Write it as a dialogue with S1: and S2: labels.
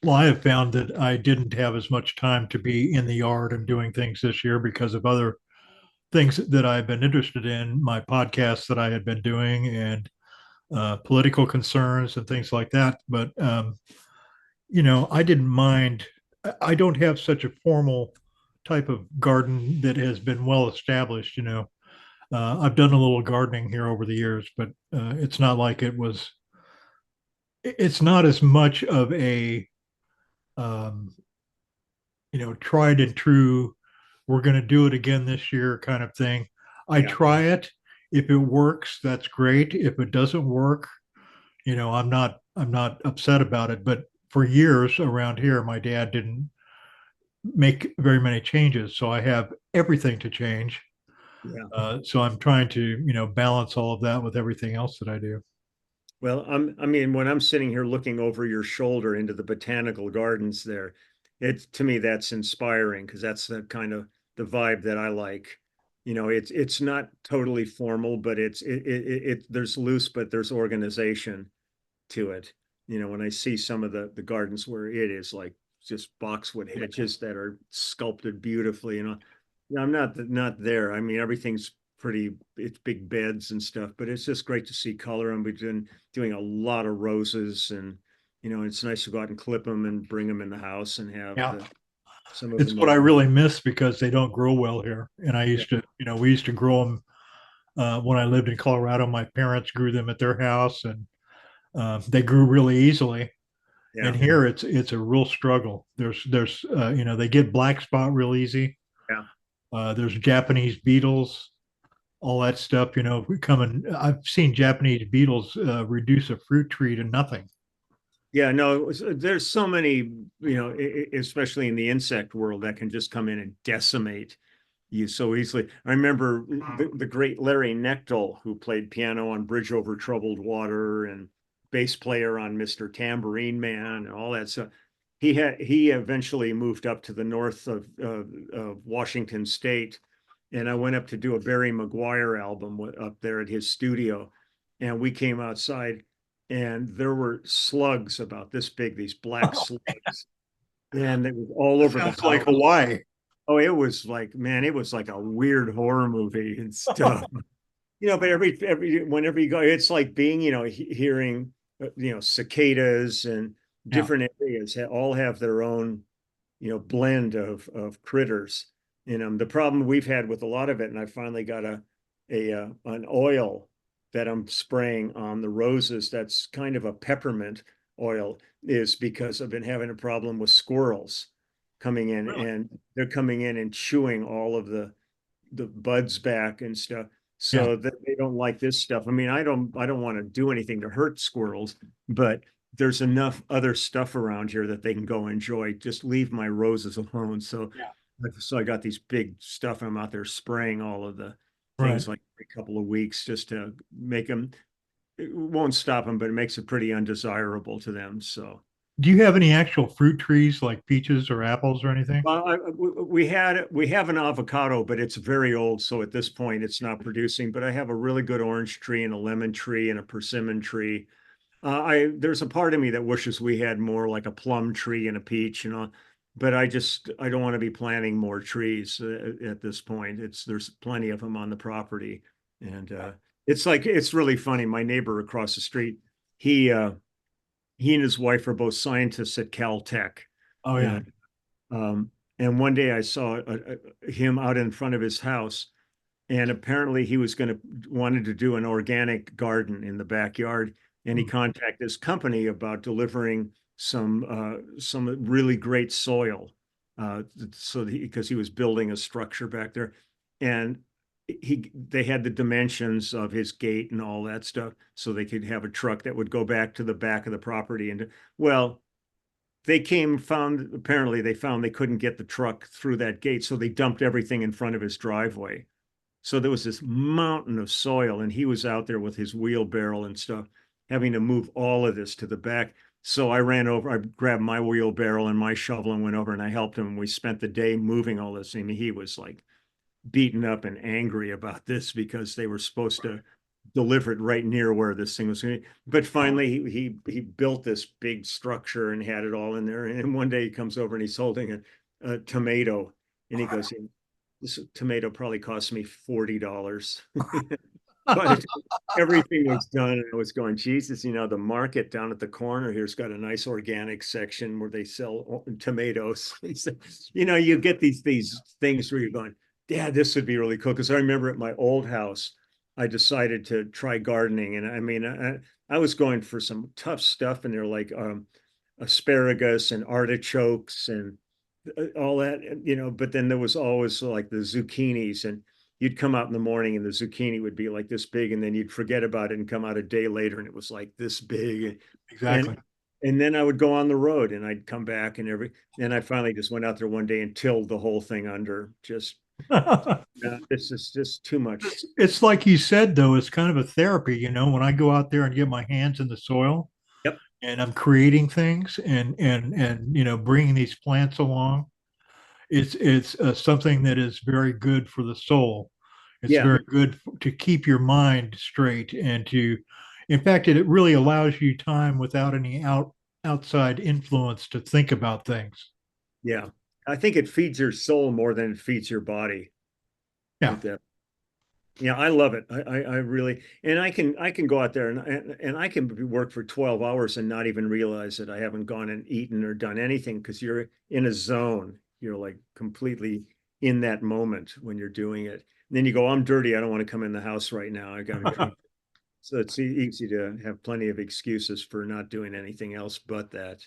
S1: Well, I have found that I didn't have as much time to be in the yard and doing things this year because of other things that I've been interested in, my podcasts that I had been doing, and political concerns and things like that. But I didn't mind. I don't have such a formal type of garden that has been well established. I've done a little gardening here over the years, but it's not like it was. It's not as much of a um, tried and true. We're going to do it again this year kind of thing. I
S2: Yeah.
S1: try it. If it works, that's great. If it doesn't work, I'm not upset about it. But for years around here, my dad didn't make very many changes, so I have everything to change.
S2: Yeah.
S1: So I'm trying to balance all of that with everything else that I do.
S2: Well, I mean, when I'm sitting here looking over your shoulder into the botanical gardens there, to me that's inspiring because that's the kind of the vibe that I like. It's not totally formal, but there's loose, but there's organization to it. When I see some of the gardens where it is like just boxwood hedges that are sculpted beautifully, I'm not there. I mean, everything's it's big beds and stuff, but it's just great to see color. And we've been doing a lot of roses, and it's nice to go out and clip them and bring them in the house and have
S1: Yeah,
S2: some of
S1: it's
S2: them
S1: what I
S2: look.
S1: really miss because they don't grow well here. And I
S2: Yeah,
S1: used to, we used to grow them when I lived in Colorado. My parents grew them at their house, and they grew really easily. And
S2: yeah,
S1: here it's a real struggle. They get black spot real easy.
S2: yeah.
S1: There's Japanese beetles, all that stuff. I've seen Japanese beetles reduce a fruit tree to nothing.
S2: Yeah, no, there's so many, especially in the insect world that can just come in and decimate you so easily. I remember the great Larry Knechtel, who played piano on Bridge Over Troubled Water and bass player on Mr. Tambourine Man and all that stuff. He eventually moved up to the north of Washington State, and I went up to do a Barry Maguire album up there at his studio, and we came outside, and there were slugs about this big, these black slugs, and it was all over the
S1: Sounds like
S2: house.
S1: Hawaii.
S2: Oh, it was like, man, it was like a weird horror movie and stuff. But whenever you go, it's like being, hearing, cicadas and
S1: Yeah.
S2: different areas all have their own, blend of critters. The problem we've had with a lot of it, and I finally got an oil that I'm spraying on the roses that's kind of a peppermint oil, is because I've been having a problem with squirrels coming in,
S1: Really?
S2: and they're coming in and chewing all of the buds back and stuff.
S1: Yeah.
S2: So that they don't like this stuff. I mean, I don't want to do anything to hurt squirrels, but there's enough other stuff around here that they can go enjoy. Just leave my roses alone.
S1: Yeah.
S2: So I got these big stuff. I'm out there spraying all of the
S1: Right.
S2: things like a couple of weeks just to make them. It won't stop them, but it makes it pretty undesirable to them. So
S1: Do you have any actual fruit trees like peaches or apples or anything?
S2: well, we have an avocado, but it's very old, so at this point it's not producing. But I have a really good orange tree and a lemon tree and a persimmon tree. I There's a part of me that wishes we had more like a plum tree and a peach, but I don't want to be planting more trees at this point. There's plenty of them on the property, and it's really funny. My neighbor across the street, he uh, he and his wife are both scientists at Caltech,
S1: Oh yeah.
S2: and um, and one day I saw him out in front of his house, and apparently he was going to wanted to do an organic garden in the backyard, and he
S1: Hmm.
S2: contacted this company about delivering some really great soil, so because he was building a structure back there, and they had the dimensions of his gate and all that stuff, so they could have a truck that would go back to the back of the property. And well, apparently they found they couldn't get the truck through that gate, so they dumped everything in front of his driveway. So there was this mountain of soil, and he was out there with his wheelbarrow and stuff, having to move all of this to the back. So I ran over, I grabbed my wheelbarrow and my shovel and went over and I helped him. And we spent the day moving all this. I mean, he was like beaten up and angry about this because they were supposed to deliver it right near where this thing was going to be. But finally, he built this big structure and had it all in there. And one day he comes over and he's holding a tomato, and he goes, "This tomato probably cost me $40." But everything was done, and I was going, Jesus, the market down at the corner here's got a nice organic section where they sell tomatoes. You get these things where you're going, Dad, this would be really cool. Because I remember at my old house, I decided to try gardening, and I mean, I was going for some tough stuff, and they're like asparagus and artichokes and all that, but then there was always like the zucchinis, and you'd come out in the morning and the zucchini would be like this big, and then you'd forget about it and come out a day later and it was like this big.
S1: Exactly.
S2: And then I would go on the road and I'd come back and I finally just went out there one day and tilled the whole thing under. Just this is just too much.
S1: It's like you said, though, it's kind of a therapy, when I go out there and get my hands in the soil
S2: Yep.
S1: and I'm creating things and bringing these plants along. It's something that is very good for the soul. It's
S2: Yeah.
S1: very good to keep your mind straight and in fact, it really allows you time without any outside influence to think about things.
S2: Yeah. I think it feeds your soul more than it feeds your body
S1: Yeah.
S2: with that. Yeah, I love it. I really, and I can go out there and I can work for 12 hours and not even realize that I haven't gone and eaten or done anything because you're in a zone. You're like completely in that moment when you're doing it. And then you go, I'm dirty. I don't want to come in the house right now. I got to. So it's easy to have plenty of excuses for not doing anything else but that.